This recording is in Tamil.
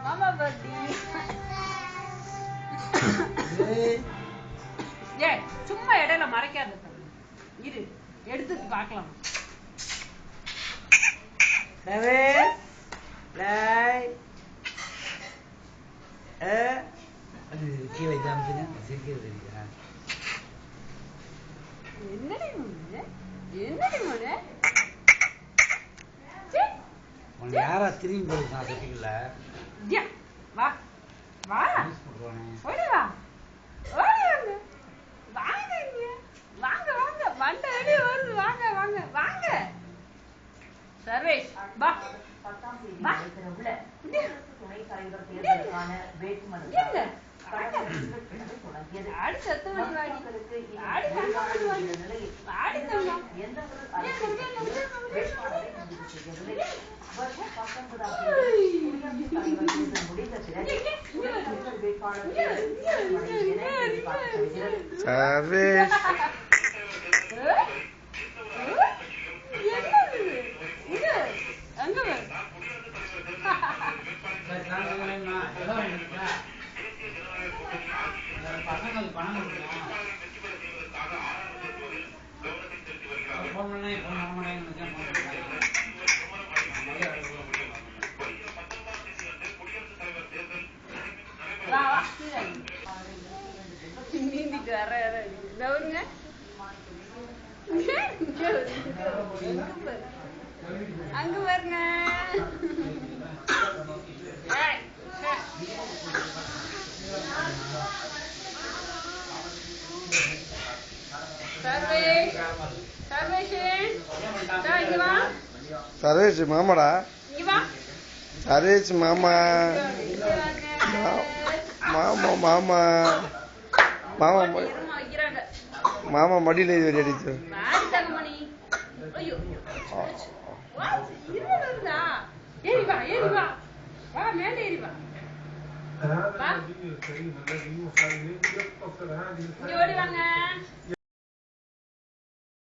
மாமா பர்த்டே. ஏய் சும்மா இடையில மறைக்காத. இரு எடுத்து பார்க்கலாம். கீழே காமிச்சுங்க சிரிக்கிறது என்னடி முன்னு உனக்கு யாரா திரும்பி போகுது நான் சொல்லிக்கல. வா வா ஓடி வா ஓடி வாங்க வாங்க வாங்க வண்ட வெளியே வருது. வாங்க வாங்க வாங்க சர்வேஷ் வா துணை தலைவர் தேர்தலுக்கான வேட்புமனு நீந்திட்டு வர கவுருங்க அங்க பாருங்க. சர்வேஷ் மாமாடா. சர்வேஷ் மாமா மாமா மாமா மாமா மாமா மடியில அடிச்சு ஓடி வாங்க.